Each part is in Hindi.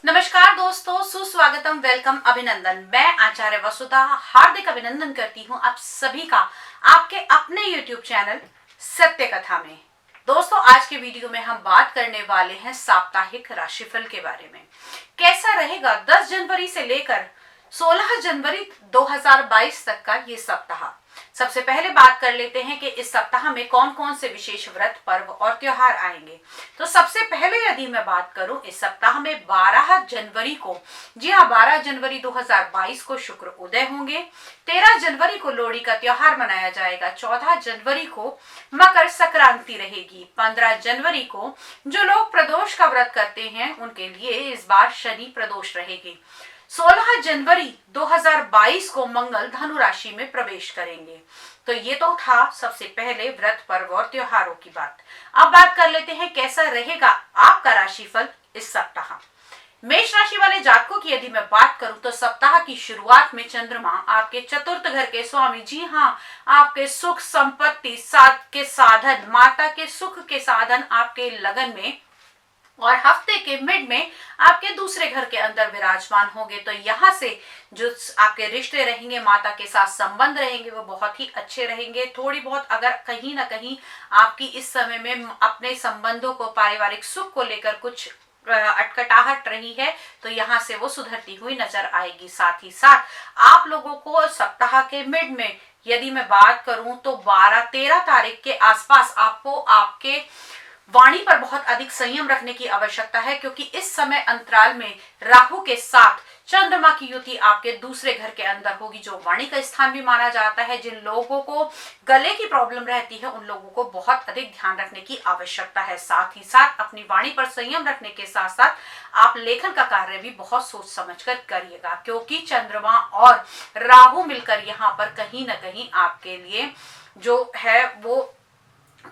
नमस्कार दोस्तों, सुस्वागतम, वेलकम, अभिनंदन। मैं आचार्य वसुधा हार्दिक अभिनंदन करती हूँ आप सभी का आपके अपने YouTube चैनल सत्य कथा में। दोस्तों, आज के वीडियो में हम बात करने वाले हैं साप्ताहिक राशिफल के बारे में। कैसा रहेगा 10 जनवरी से लेकर 16 जनवरी 2022 तक का ये सप्ताह। सबसे पहले बात कर लेते हैं कि इस सप्ताह में कौन कौन से विशेष व्रत, पर्व और त्योहार आएंगे। तो सबसे पहले यदि मैं बात करूं, इस सप्ताह में 12 जनवरी को, जी हाँ, 12 जनवरी 2022 को शुक्र उदय होंगे। 13 जनवरी को लोहड़ी का त्योहार मनाया जाएगा। 14 जनवरी को मकर संक्रांति रहेगी। 15 जनवरी को जो लोग प्रदोष का व्रत करते हैं उनके लिए इस बार शनि प्रदोष रहेगी। 16 जनवरी 2022 को मंगल धनु राशि में प्रवेश करेंगे। तो ये तो था सबसे पहले व्रत, पर्व और त्योहारों की बात। अब बात कर लेते हैं कैसा रहेगा आपका राशिफल इस सप्ताह। मेष राशि वाले जातकों की यदि मैं बात करूं तो सप्ताह की शुरुआत में चंद्रमा आपके चतुर्थ घर के स्वामी, जी हाँ, आपके सुख संपत्ति के साधन, माता के सुख के साधन आपके लगन में और हफ्ते के मिड में आपके दूसरे घर के अंदर विराजमान होंगे। तो यहाँ से जो आपके रिश्ते रहेंगे, माता के साथ संबंध रहेंगे, वो बहुत ही अच्छे रहेंगे। थोड़ी बहुत अगर कहीं ना कहीं आपकी इस समय में अपने संबंधों को, पारिवारिक सुख को लेकर कुछ अटकटाहट रही है तो यहाँ से वो सुधरती हुई नजर आएगी। साथ ही साथ आप लोगों को सप्ताह के मिड में यदि मैं बात करूं तो 12-13 तारीख के आसपास आपको आपके वाणी पर बहुत अधिक संयम रखने की आवश्यकता है, क्योंकि इस समय अंतराल में राहु के साथ चंद्रमा की युति आपके दूसरे घर के अंदर होगी, जो वाणी का स्थान भी माना जाता है। जिन लोगों को गले की प्रॉब्लम रहती है उन लोगों को बहुत अधिक ध्यान रखने की आवश्यकता है। साथ ही साथ अपनी वाणी पर संयम रखने के साथ साथ आप लेखन का कार्य भी बहुत सोच समझकर करिएगा, क्योंकि चंद्रमा और राहु मिलकर यहाँ पर कहीं ना कहीं आपके लिए जो है वो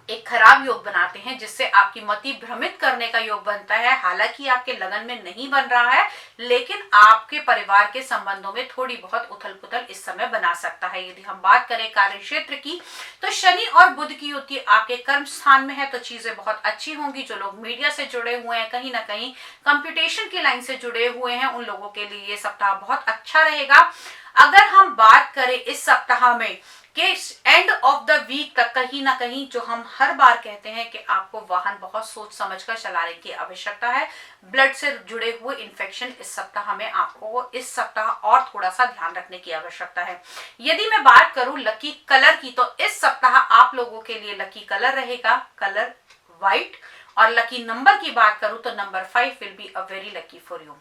एक खराब योग बनाते हैं, जिससे आपकी मति भ्रमित करने का योग बनता है। हालांकि आपके लगन में नहीं बन रहा है, लेकिन आपके परिवार के संबंधों में थोड़ी बहुत उथल पुथल इस समय बना सकता है। यदि हम बात करें कार्य क्षेत्र की तो शनि और बुध की युति आपके कर्म स्थान में है, तो चीजें बहुत अच्छी होंगी। जो लोग मीडिया से जुड़े हुए हैं, कहीं ना कहीं कंप्यूटेशन की लाइन से जुड़े हुए हैं, उन लोगों के लिए ये सप्ताह बहुत अच्छा रहेगा। अगर हम बात करें इस सप्ताह में कि एंड ऑफ द वीक तक कहीं ना कहीं जो हम हर बार कहते हैं कि आपको वाहन बहुत सोच समझकर चलाने की आवश्यकता है। ब्लड से जुड़े हुए इन्फेक्शन इस सप्ताह में आपको इस सप्ताह और थोड़ा सा ध्यान रखने की आवश्यकता है। यदि मैं बात करूं लकी कलर की, तो इस सप्ताह आप लोगों के लिए लकी कलर रहेगा कलर व्हाइट, और लकी नंबर की बात करूं तो number 5 will be a very lucky for you.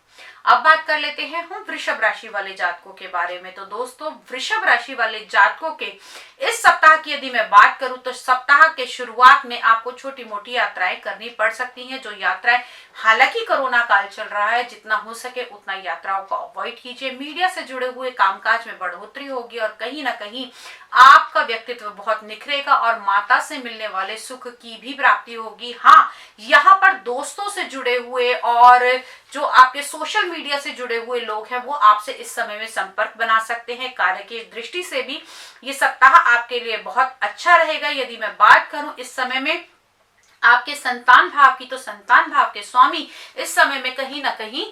अब बात कर लेते हैं हम वृषभ राशि वाले जातकों के बारे में। तो दोस्तों, वृषभ राशि वाले जातकों के इस सप्ताह की यदि मैं बात करूं तो सप्ताह के शुरुआत में आपको छोटी मोटी यात्राएं करनी पड़ सकती हैं। जो यात्राएं, हालांकि कोरोना काल चल रहा है, जितना हो सके उतना यात्राओं को अवॉइड कीजिए। मीडिया से जुड़े हुए कामकाज में बढ़ोतरी होगी और कहीं ना कहीं आपका व्यक्तित्व बहुत निखरेगा और माता से मिलने वाले सुख की भी प्राप्ति होगी। हाँ, यहाँ पर दोस्तों से जुड़े हुए और जो आपके सोशल मीडिया से जुड़े हुए लोग हैं वो आपसे इस समय में संपर्क बना सकते हैं। कार्य की दृष्टि से भी ये सप्ताह आपके लिए बहुत अच्छा रहेगा। यदि मैं बात करूं इस समय में आपके संतान भाव की, तो संतान भाव के स्वामी इस समय में कहीं ना कहीं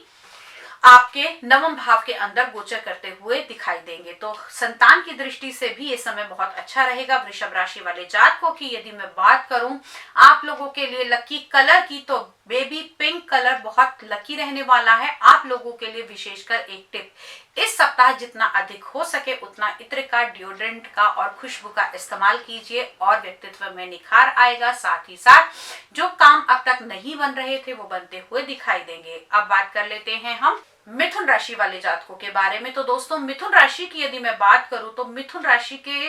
आपके नवम भाव के अंदर गोचर करते हुए दिखाई देंगे। तो संतान की दृष्टि से भी ये समय बहुत अच्छा रहेगा वृषभ राशि वाले जातकों की। यदि मैं बात करूं आप लोगों के लिए लकी कलर की, तो बेबी पिंक कलर बहुत लकी रहने वाला है आप लोगों के लिए। विशेषकर एक टिप, इस सप्ताह जितना अधिक हो सके उतना इत्र का, डिओड्रेंट का और खुशबू का इस्तेमाल कीजिए और व्यक्तित्व में निखार आएगा। साथ ही साथ जो काम अब तक नहीं बन रहे थे वो बनते हुए दिखाई देंगे। अब बात कर लेते हैं हम मिथुन राशि वाले जातकों के बारे में। तो दोस्तों, मिथुन राशि की यदि मैं बात करूं तो मिथुन राशि के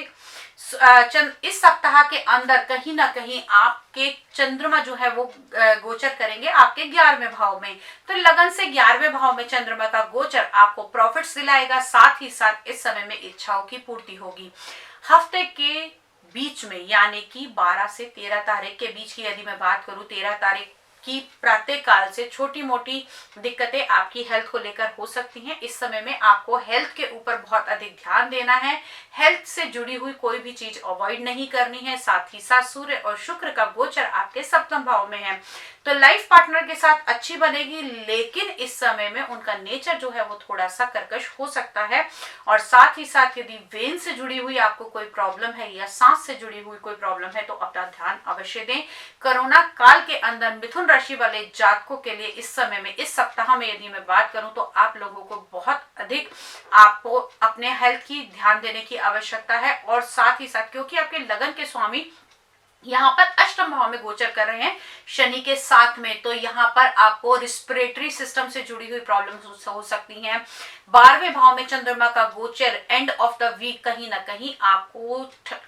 इस सप्ताह के अंदर कहीं ना कहीं आपके चंद्रमा जो है वो गोचर करेंगे आपके 11वें भाव में। तो लगन से 11वें भाव में चंद्रमा का गोचर आपको प्रॉफिट्स दिलाएगा। साथ ही साथ इस समय में इच्छाओं की पूर्ति होगी। हफ्ते के बीच में यानी कि 12 से 13 तारीख के बीच की यदि मैं बात करूं, 13 तारीख कि प्रातः काल से छोटी मोटी दिक्कतें आपकी हेल्थ को लेकर हो सकती हैं। इस समय में आपको हेल्थ के ऊपर बहुत अधिक ध्यान देना है। हेल्थ से जुड़ी हुई कोई भी चीज अवॉइड नहीं करनी है। साथ ही साथ सूर्य और शुक्र का गोचर आपके सप्तम भाव में है, तो लाइफ पार्टनर के साथ अच्छी बनेगी, लेकिन इस समय में उनका नेचर जो है वो थोड़ा सा कर्कश हो सकता है। और साथ ही साथ यदि वेन से जुड़ी हुई आपको कोई प्रॉब्लम है या सांस से जुड़ी हुई कोई प्रॉब्लम है तो अपना ध्यान अवश्य दें। कोरोना काल के अंदर मिथुन राशि वाले जातकों के लिए इस समय में, इस सप्ताह में यदि मैं बात करूं तो आप लोगों को बहुत अधिक आपको अपने हेल्थ की ध्यान देने की आवश्यकता है। और साथ ही साथ क्योंकि आपके लगन के स्वामी यहाँ पर अष्टम भाव में गोचर कर रहे हैं शनि के साथ में, तो यहाँ पर आपको रिस्पिरेटरी सिस्टम से जुड़ी हुई प्रॉब्लम्स हो सकती हैं। 12वें भाव में चंद्रमा का गोचर एंड ऑफ द वीक कहीं ना कहीं आपको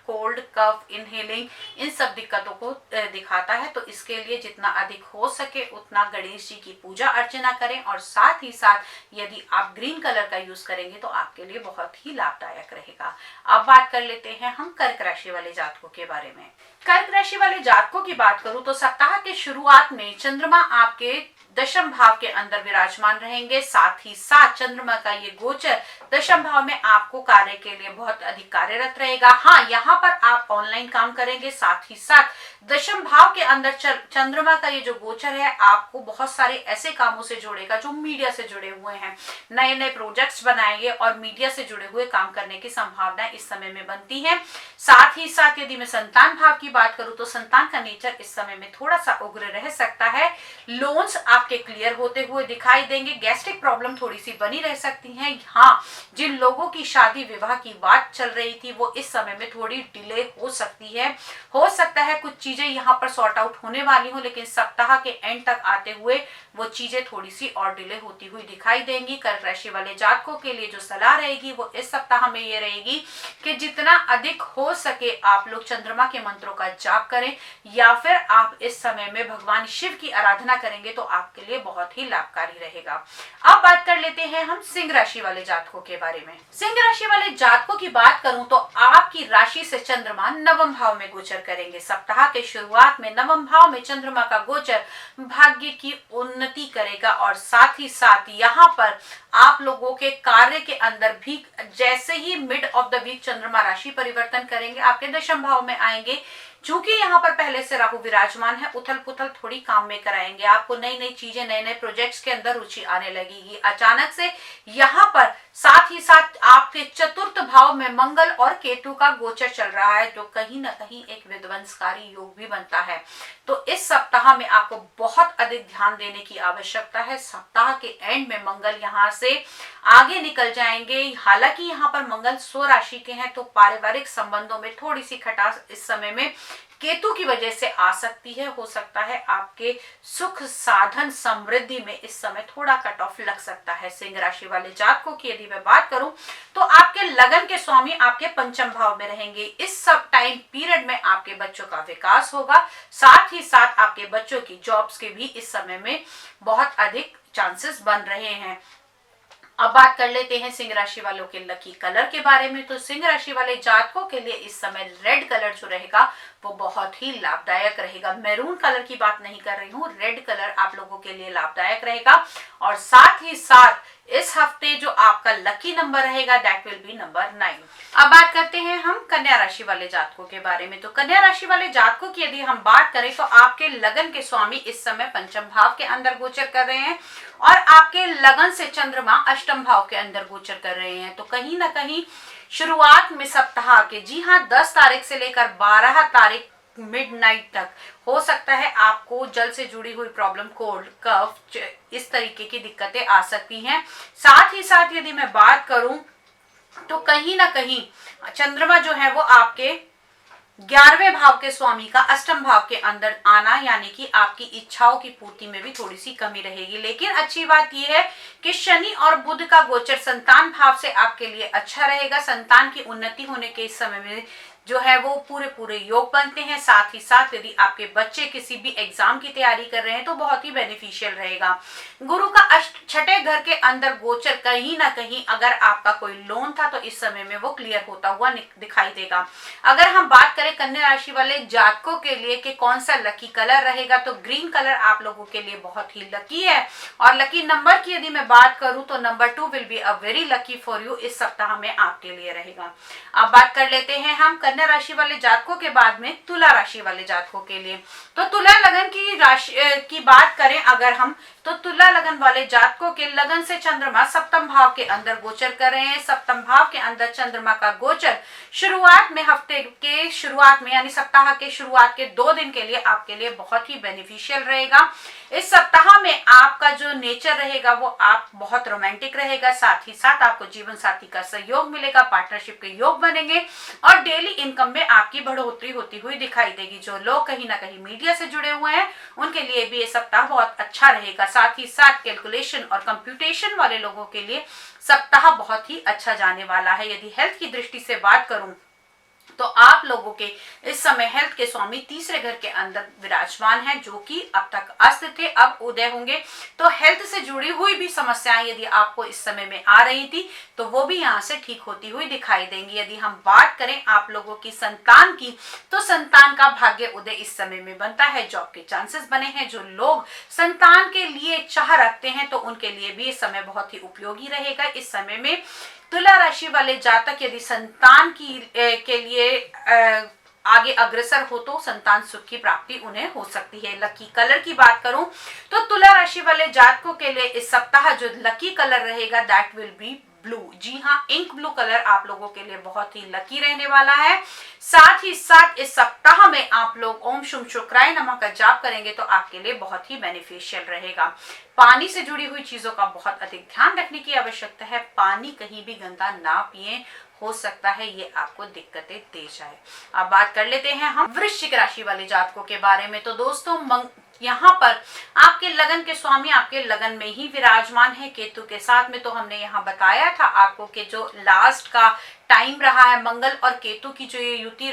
कोल्ड, कफ, इनहेलिंग इन सब दिक्कतों को दिखाता है। तो इसके लिए जितना अधिक हो सके उतना गणेश जी की पूजा अर्चना करें। और साथ ही साथ यदि आप ग्रीन कलर का यूज करेंगे तो आपके लिए बहुत ही लाभदायक रहेगा। अब बात कर लेते हैं हम कर्क राशि वाले जातकों के बारे में। कर्क राशि वाले जातकों की बात करूं तो सप्ताह के शुरुआत में चंद्रमा आपके दशम भाव के अंदर विराजमान रहेंगे। साथ ही साथ चंद्रमा का ये गोचर दशम भाव में आपको कार्य के लिए बहुत अधिक कार्यरत रहेगा। हाँ, यहाँ पर आप ऑनलाइन काम करेंगे। साथ ही साथ दशम भाव के अंदर चंद्रमा का ये जो गोचर है आपको बहुत सारे ऐसे कामों से जोड़ेगा जो मीडिया से जुड़े हुए हैं। नए नए प्रोजेक्ट्स बनाएंगे और मीडिया से जुड़े हुए काम करने की संभावना इस समय में बनती है। साथ ही साथ यदि मैं संतान भाव की बात करूं तो संतान का नेचर इस समय में थोड़ा सा उग्र रह सकता है। लोन्स आपके क्लियर होते हुए दिखाई देंगे। गैस्ट्रिक प्रॉब्लम थोड़ी सी बनी रह सकती है। हाँ, जिन लोगों की शादी विवाह की बात चल रही थी वो इस समय में थोड़ी डिले हो सकती है। हो सकता है कुछ चीजें यहाँ पर सॉर्ट आउट होने वाली हो, लेकिन सप्ताह के एंड तक आते हुए वो चीजें थोड़ी सी और डिले होती हुई दिखाई देंगी। कर्क राशि वाले जातकों के लिए जो सलाह रहेगी वो इस सप्ताह में ये रहेगी कि जितना अधिक हो सके आप लोग चंद्रमा के मंत्रों का जाप करें, या फिर आप इस समय में भगवान शिव की आराधना करेंगे तो आपके लिए बहुत ही लाभकारी रहेगा। अब बात कर लेते हैं हम सिंह राशि वाले जातकों के बारे में। सिंह राशि वाले जातकों की बात करूं तो आपकी राशि से चंद्रमा नवम भाव में गोचर करेंगे। सप्ताह के शुरुआत में नवम भाव में चंद्रमा का गोचर भाग्य की उन्नति करेगा। और साथ ही साथ यहाँ पर आप लोगों के कार्य के अंदर भी जैसे ही मिड ऑफ द वीक चंद्रमा राशि परिवर्तन करेंगे आपके दशम भाव में आएंगे। चूंकि यहाँ पर पहले से राहु विराजमान है, उथल पुथल थोड़ी काम में कराएंगे। आपको नई नई चीजें, नए नए प्रोजेक्ट्स के अंदर रुचि आने लगेगी अचानक से। यहाँ पर साथ ही साथ आपके चतुर्थ भाव में मंगल और केतु का गोचर चल रहा है, जो कहीं ना कहीं एक विध्वंसकारी योग भी बनता है। तो इस सप्ताह में आपको बहुत अधिक ध्यान देने की आवश्यकता है। सप्ताह के एंड में मंगल यहाँ से आगे निकल जाएंगे। हालांकि यहाँ पर मंगल स्व राशि के हैं तो पारिवारिक संबंधों में थोड़ी सी खटास इस समय में केतु की वजह से आ सकती है। हो सकता है आपके सुख, साधन, समृद्धि में इस समय थोड़ा कट ऑफ लग सकता है। सिंह राशि वाले जातकों की यदि मैं बात करूं तो आपके लगन के स्वामी आपके पंचम भाव में रहेंगे। इस सब टाइम पीरियड में आपके बच्चों का विकास होगा। साथ ही साथ आपके बच्चों की जॉब्स के भी इस समय में बहुत अधिक चांसेस बन रहे हैं। अब बात कर लेते हैं सिंह राशि वालों के लकी कलर के बारे में। तो सिंह राशि वाले जातकों के लिए इस समय रेड कलर जो रहेगा वो बहुत ही लाभदायक रहेगा। मैरून कलर की बात नहीं कर रही हूँ, रेड कलर आप लोगों के लिए लाभदायक रहेगा। और साथ ही साथ इस हफ्ते जो आपका लकी नंबर रहेगा दैट विल बी नंबर 9। अब बात करते हैं हम कन्या राशि वाले जातकों के बारे में। तो कन्या राशि वाले जातकों की यदि हम बात करें तो आपके लगन के स्वामी इस समय पंचम भाव के अंदर गोचर कर रहे हैं और आपके लगन से चंद्रमा अष्टम भाव के अंदर गोचर कर रहे हैं। तो कहीं ना कहीं शुरुआत में सप्ताह के, जी हाँ, 10 तारीख से लेकर 12 तारीख मिडनाइट तक हो सकता है आपको जल से जुड़ी हुई प्रॉब्लम, कोल्ड, कफ, इस तरीके की दिक्कतें आ सकती हैं। साथ ही साथ यदि मैं बात करूं तो कहीं ना कहीं चंद्रमा जो है वो आपके 11वें भाव के स्वामी का अष्टम भाव के अंदर आना, यानी कि आपकी इच्छाओं की पूर्ति में भी थोड़ी सी कमी रहेगी। लेकिन अच्छी बात यह है कि शनि और बुध का गोचर संतान भाव से आपके लिए अच्छा रहेगा। संतान की उन्नति होने के इस समय में जो है वो पूरे योग बनते हैं। साथ ही साथ यदि आपके बच्चे किसी भी एग्जाम की तैयारी कर रहे हैं तो बहुत ही बेनिफिशियल रहेगा। गुरु का छठे घर के अंदर गोचर कहीं ना कहीं अगर आपका कोई लोन था तो इस समय में वो क्लियर होता हुआ दिखाई देगा। अगर हम बात करें कन्या राशि वाले जातकों के लिए कि कौन सा लकी कलर रहेगा तो ग्रीन कलर आप लोगों के लिए बहुत ही लकी है। और लकी नंबर की यदि मैं बात करूं तो number 2 will be a very lucky for you, इस सप्ताह में आपके लिए रहेगा। अब बात कर लेते हैं हम कन्या राशि वाले जातकों के बाद में तुला राशि वाले जातकों के लिए। तो तुला लगन की राशि की बात करें अगर हम, तो तुला लगन वाले जातकों के लगन से चंद्रमा सप्तम भाव के अंदर गोचर कर रहे हैं। सप्तम भाव के अंदर चंद्रमा का गोचर शुरुआत में, हफ्ते के शुरुआत में यानी सप्ताह के शुरुआत के 2 दिन के लिए आपके लिए बहुत ही बेनिफिशियल रहेगा। इस सप्ताह में आपका जो नेचर रहेगा वो आप बहुत रोमांटिक रहेगा, साथ ही साथ आपको जीवन साथी का सहयोग मिलेगा, पार्टनरशिप के योग बनेंगे और डेली इनकम में आपकी बढ़ोतरी होती हुई दिखाई देगी। जो लोग कहीं ना कहीं मीडिया से जुड़े हुए हैं उनके लिए भी ये सप्ताह बहुत अच्छा रहेगा। साथ ही साथ कैलकुलेशन और कंप्यूटेशन वाले लोगों के लिए सप्ताह बहुत ही अच्छा जाने वाला है। यदि हेल्थ की दृष्टि से बात करूं तो आप लोगों के इस समय हेल्थ के स्वामी तीसरे घर के अंदर विराजमान हैं, जो कि अब तक अस्त थे, अब उदय होंगे। तो हेल्थ से जुड़ी हुई भी समस्याएं यदि आपको इस समय में आ रही थी तो वो भी यहाँ से ठीक होती हुई दिखाई देंगी। यदि हम बात करें आप लोगों की संतान की, तो संतान का भाग्य उदय इस समय में बनता है, जॉब के चांसेस बने हैं। जो लोग संतान के लिए चाह रखते हैं तो उनके लिए भी इस समय बहुत ही उपयोगी रहेगा। इस समय में तुला राशि वाले जातक यदि संतान के लिए आगे अग्रसर हो तो संतान सुख की प्राप्ति उन्हें हो सकती है। लकी कलर की बात करूं तो तुला राशि वाले जातकों के लिए इस सप्ताह जो लकी कलर रहेगा दैट विल बी ब्लू। जी हाँ, इंक ब्लू कलर आप लोगों के लिए बहुत ही लकी रहने वाला है। साथ ही साथ इस सप्ताह में आप लोग ओम शुम शुक्राय नमः का जाप करेंगे तो आपके लिए बहुत ही बेनिफिशियल रहेगा। पानी से जुड़ी हुई चीजों का बहुत अधिक ध्यान रखने की आवश्यकता है। पानी कहीं भी गंदा ना पिए, हो सकता है ये आपको दिक्कतें दे जाए। अब बात कर लेते हैं हम वृश्चिक राशि वाले जातकों के बारे में। तो दोस्तों यहाँ पर आपके लगन के स्वामी आपके लगन में ही विराजमान है केतु के साथ में। तो हमने यहाँ बताया था आपको कि जो लास्ट का टाइम रहा है मंगल और केतु की जो ये युति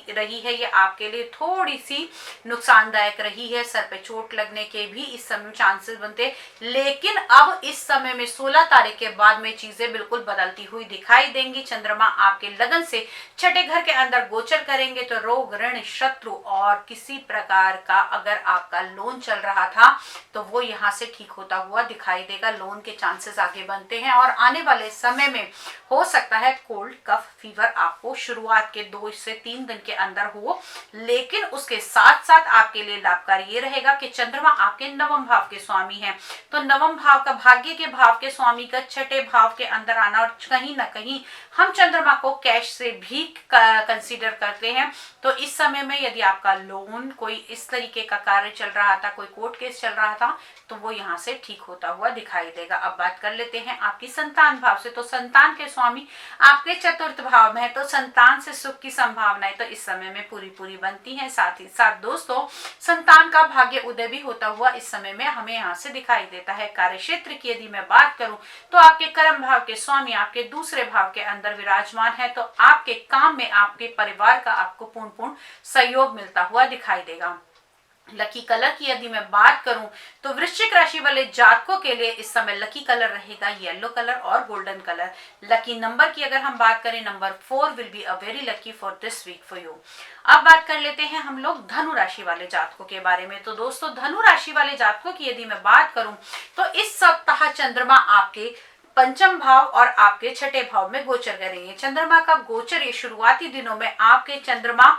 रही है ये आपके लिए थोड़ी सी नुकसानदायक रही है। सर पे चोट लगने के भी इस समय चांसेस बनते, लेकिन अब इस समय में 16 तारीख के बाद में चीजें बिल्कुल बदलती हुई दिखाई देंगी। चंद्रमा आपके लगन से छठे घर के अंदर गोचर करेंगे तो रोग ऋण शत्रु और किसी प्रकार का अगर आपका लोन चल रहा था तो वो यहाँ से ठीक होता हुआ दिखाई देगा। लोन के चांसेस आगे बनते हैं और आने वाले समय में हो सकता है कोल्ड कफ फीवर आपको शुरुआत के 2 से 3 दिन के अंदर हो, लेकिन उसके साथ साथ आपके लिए लाभकारी ये रहेगा कि चंद्रमा आपके नवम भाव के स्वामी हैं। तो नवम भाव का भाग्य के भाव के स्वामी का छठे भाव के अंदर आना, और कहीं ना कहीं हम चंद्रमा को कैश से भी कंसीडर करते हैं। तो इस समय में यदि आपका लोन कोई इस तरीके का कार्य चल रहा था, कोई कोर्ट केस चल रहा था, तो वो यहाँ से ठीक होता हुआ दिखाई देगा। अब बात कर लेते हैं आपकी संतान भाव से। तो संतान के स्वामी आपके चतुर्थ भाव में है, तो संतान से सुख की संभावनाएं तो इस समय में पूरी बनती हैं। साथ ही साथ दोस्तों संतान का भाग्य उदय भी होता हुआ इस समय में हमें यहाँ से दिखाई देता है। कार्य क्षेत्र की यदि मैं बात करूं तो आपके कर्म भाव के स्वामी आपके दूसरे भाव के अंदर विराजमान है, तो आपके काम में आपके परिवार का आपको पूर्ण सहयोग मिलता हुआ दिखाई देगा। लकी कलर की यदि मैं बात करूं तो वृश्चिक राशि वाले जातकों के लिए इस समय लकी कलर रहेगा येलो कलर और गोल्डन कलर। लकी नंबर की अगर हम बात करें number 4 will be a very lucky for this week for you. अब बात कर लेते हैं हम लोग धनु राशि वाले जातकों के बारे में। तो दोस्तों धनु राशि वाले जातकों की यदि मैं बात करूं तो इस सप्ताह चंद्रमा आपके पंचम भाव और आपके छठे भाव में गोचर करेंगे। चंद्रमा का गोचर ये शुरुआती दिनों में आपके चंद्रमा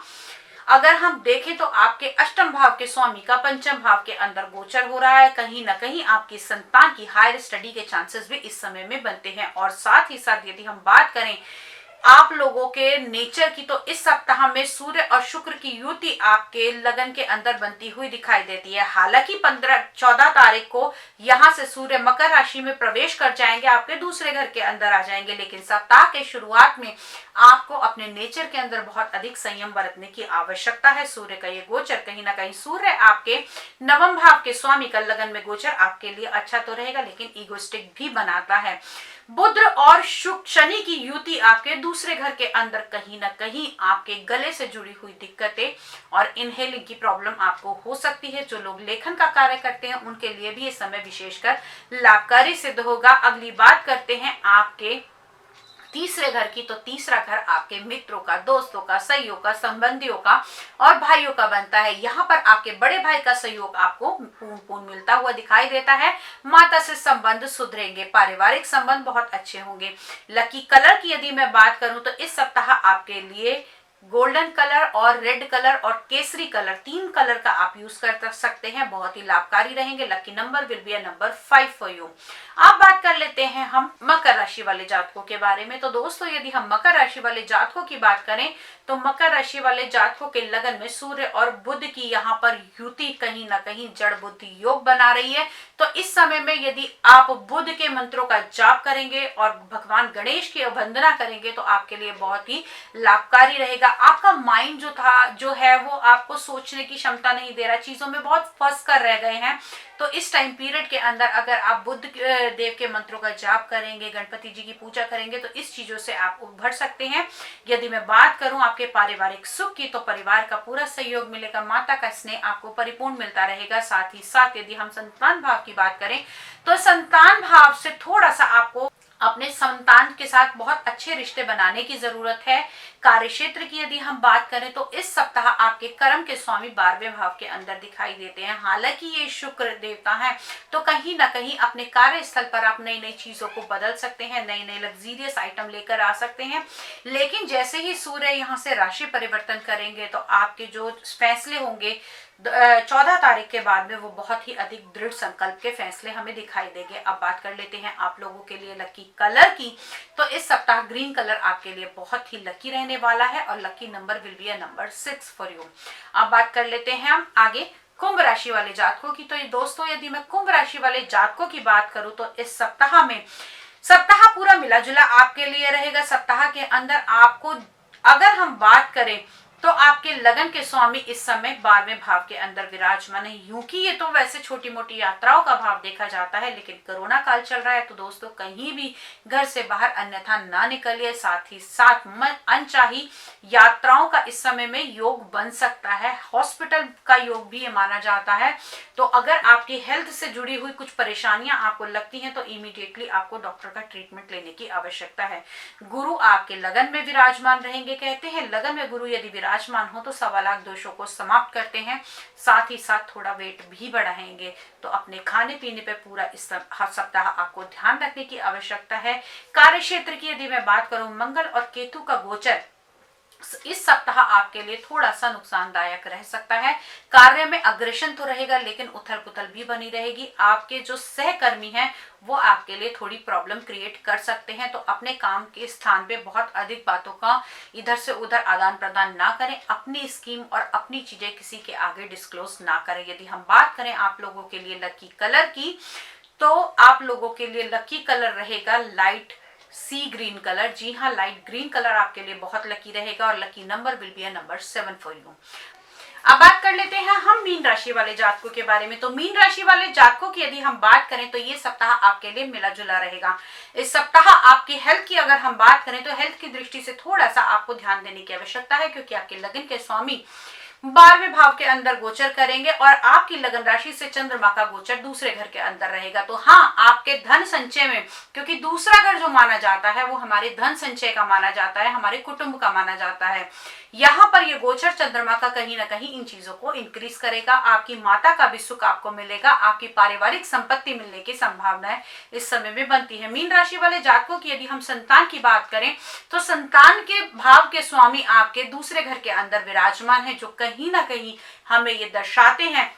अगर हम देखें तो आपके अष्टम भाव के स्वामी का पंचम भाव के अंदर गोचर हो रहा है। कहीं ना कहीं आपकी संतान की हायर स्टडी के चांसेस भी इस समय में बनते हैं। और साथ ही साथ यदि हम बात करें आप लोगों के नेचर की, तो इस सप्ताह में सूर्य और शुक्र की युति आपके लगन के अंदर बनती हुई दिखाई देती है। हालांकि 14 तारीख को यहाँ से सूर्य मकर राशि में प्रवेश कर जाएंगे, आपके दूसरे घर के अंदर आ जाएंगे, लेकिन सप्ताह के शुरुआत में आपको अपने नेचर के अंदर बहुत अधिक संयम बरतने की आवश्यकता है। सूर्य का ये गोचर कहीं ना कहीं, सूर्य आपके नवम भाव के स्वामी का लगन में गोचर आपके लिए अच्छा तो रहेगा, लेकिन ईगोइस्टिक भी बनाता है। बुध और शनि की युति आपके दूसरे घर के अंदर कहीं ना कहीं आपके गले से जुड़ी हुई दिक्कतें और इनहेलिंग की प्रॉब्लम आपको हो सकती है। जो लोग लेखन का कार्य करते हैं उनके लिए भी ये समय विशेषकर लाभकारी सिद्ध होगा। अगली बात करते हैं आपके तीसरे घर की। तो तीसरा घर आपके मित्रों का, दोस्तों का, सहयोग का, संबंधियों का और भाइयों का बनता है। यहाँ पर आपके बड़े भाई का सहयोग आपको पूर्ण मिलता हुआ दिखाई देता है। माता से संबंध सुधरेंगे, पारिवारिक संबंध बहुत अच्छे होंगे। लकी कलर की यदि मैं बात करूं तो इस सप्ताह आपके लिए गोल्डन कलर और रेड कलर और केसरी कलर, 3 कलर का आप यूज कर सकते हैं, बहुत ही लाभकारी रहेंगे। Lucky number will be number 5 for you. अब बात कर लेते हैं हम मकर राशि वाले जातकों के बारे में। तो दोस्तों यदि हम मकर राशि वाले जातकों की बात करें तो मकर राशि वाले जातकों के लगन में सूर्य और बुध की यहाँ पर युति कहीं ना कहीं जड़ बुद्धि योग बना रही है। तो इस समय में यदि आप बुध के मंत्रों का जाप करेंगे और भगवान गणेश की वंदना करेंगे तो आपके लिए बहुत ही लाभकारी रहेगा। आपका माइंड जो है वो आपको सोचने की क्षमता नहीं दे रहा, चीजों में बहुत फंस कर रह गए हैं। तो इस टाइम पीरियड के अंदर अगर आप बुद्ध देव के मंत्रों का जाप करेंगे, गणपति जी की पूजा करेंगे तो इस चीजों से आप उभर सकते हैं। यदि मैं बात करूं आपके पारिवारिक सुख की तो परिवार का पूरा सहयोग मिलेगा, माता का स्नेह आपको परिपूर्ण मिलता रहेगा। साथ ही साथ यदि हम संतान भाव की बात करें तो संतान भाव से थोड़ा सा आपको अपने संतान के साथ बहुत अच्छे रिश्ते बनाने की जरूरत है। कार्य क्षेत्र की यदि हम बात करें तो इस सप्ताह आपके कर्म के स्वामी 12वें भाव के अंदर दिखाई देते हैं। हालांकि ये शुक्र देवता है तो कहीं ना कहीं अपने कार्यस्थल पर आप नई नई चीजों को बदल सकते हैं, नई नई लग्जीरियस आइटम लेकर आ सकते हैं। लेकिन जैसे ही सूर्य यहाँ से राशि परिवर्तन करेंगे तो आपके जो फैसले होंगे 14 तारीख के बाद में वो बहुत ही अधिक दृढ़ संकल्प के फैसले हमें दिखाई देंगे। अब बात कर लेते हैं आप लोगों के लिए लकी कलर की। तो इस सप्ताह ग्रीन कलर आपके लिए बहुत ही लकी रहने वाला है और lucky number will be number 6 for you. अब बात कर लेते हैं हम आगे कुंभ राशि वाले जातकों की। तो ये दोस्तों यदि मैं कुंभ राशि वाले जातकों की बात करूं तो इस सप्ताह में सप्ताह पूरा मिला जुला आपके लिए रहेगा। सप्ताह के अंदर आपको अगर हम बात करें तो आपके लगन के स्वामी इस समय 12वें भाव के अंदर विराजमान है। यूं कि ये तो वैसे छोटी मोटी यात्राओं का भाव देखा जाता है, लेकिन कोरोना काल चल रहा है तो दोस्तों कहीं भी घर से बाहर अन्यथा ना निकलिए। साथ ही साथ अनचाही यात्राओं का इस समय में योग बन सकता है, हॉस्पिटल का योग भी ये माना जाता है। तो अगर आपकी हेल्थ से जुड़ी हुई कुछ परेशानियां आपको लगती हैं तो इमीडिएटली आपको डॉक्टर का ट्रीटमेंट लेने की आवश्यकता है। गुरु आपके लगन में विराजमान रहेंगे। कहते हैं लगन में गुरु यदि विराजमान हो तो 1.25 लाख दोषों को समाप्त करते हैं। साथ ही साथ थोड़ा वेट भी बढ़ाएंगे। तो अपने खाने पीने पे पूरा इस सप्ताह आपको ध्यान रखने की आवश्यकता है। कार्य क्षेत्र की यदि मैं बात करूं मंगल और केतु का गोचर इस सप्ताह आपके लिए थोड़ा सा नुकसानदायक रह सकता है। कार्य में अग्रेशन तो रहेगा लेकिन उथल पुथल भी बनी रहेगी। आपके जो सहकर्मी हैं वो आपके लिए थोड़ी प्रॉब्लम क्रिएट कर सकते हैं। तो अपने काम के स्थान पे बहुत अधिक बातों का इधर से उधर आदान प्रदान ना करें। अपनी स्कीम और अपनी चीजें किसी के आगे डिस्क्लोज ना करें। यदि हम बात करें आप लोगों के लिए लकी कलर की तो आप लोगों के लिए लकी कलर रहेगा लाइट सी ग्रीन कलर। जी हाँ, लाइट ग्रीन कलर आपके लिए बहुत लकी रहेगा और lucky number will be number 7 for you. अब बात कर लेते हैं हम मीन राशि वाले जातकों के बारे में। तो मीन राशि वाले जातकों की यदि हम बात करें तो ये सप्ताह आपके लिए मिला जुला रहेगा। इस सप्ताह आपकी हेल्थ की अगर हम बात करें तो हेल्थ की दृष्टि से थोड़ा सा आपको ध्यान देने की आवश्यकता है, क्योंकि आपके लगन के स्वामी 12वें भाव के अंदर गोचर करेंगे और आपकी लगन राशि से चंद्रमा का गोचर दूसरे घर के अंदर रहेगा। तो हाँ, आपके धन संचय में, क्योंकि दूसरा घर जो माना जाता है वो हमारे धन संचय का माना जाता है, हमारे कुटुंब का माना जाता है, यहाँ पर ये गोचर चंद्रमा का कहीं ना कहीं इन चीजों को इंक्रीज करेगा। आपकी माता का भी सुख आपको मिलेगा। आपकी पारिवारिक संपत्ति मिलने की संभावनाएं इस समय में बनती है। मीन राशि वाले जातकों की यदि हम संतान की बात करें तो संतान के भाव के स्वामी आपके दूसरे घर के अंदर विराजमान है, जो कहीं ना कहीं हमें ये दर्शाते हैं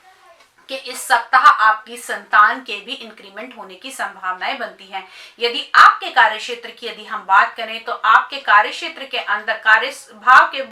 कि इस सप्ताह आपकी संतान के भी इंक्रीमेंट होने की संभावनाएं बनती हैं। यदि आपके कार्य क्षेत्र की यदि हम बात करें तो आपके कार्य क्षेत्र के अंदर कार्य भाव के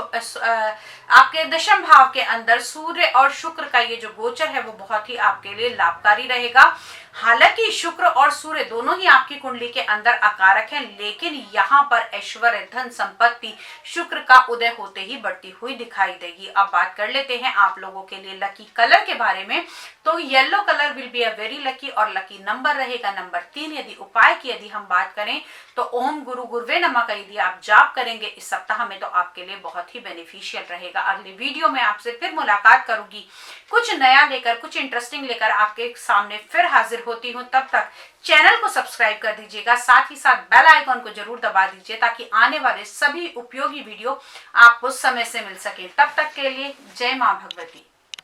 आपके दशम भाव के अंदर सूर्य और शुक्र का ये जो गोचर है वो बहुत ही आपके लिए लाभकारी रहेगा। हालांकि शुक्र और सूर्य दोनों ही आपकी कुंडली के अंदर अकारक हैं, लेकिन यहाँ पर ऐश्वर्य धन संपत्ति शुक्र का उदय होते ही बढ़ती हुई दिखाई देगी। अब बात कर लेते हैं आप लोगों के लिए लकी कलर के बारे में। तो yellow colour will be a very lucky और लकी नंबर रहेगा नंबर 3। यदि उपाय की यदि हम बात करें तो ओम गुरु गुरुवे नमः का यदि आप जाप करेंगे इस सप्ताह में तो आपके लिए बहुत ही बेनिफिशियल रहेगा। अगले वीडियो में आपसे फिर मुलाकात करूंगी, कुछ नया लेकर, कुछ इंटरेस्टिंग लेकर आपके सामने फिर हाजिर होती हूँ। तब तक चैनल को सब्सक्राइब कर दीजिएगा, साथ ही साथ बेल आइकॉन को जरूर दबा दीजिए ताकि आने वाले सभी उपयोगी वीडियो आपको समय से मिल सके। तब तक के लिए जय मां भगवती।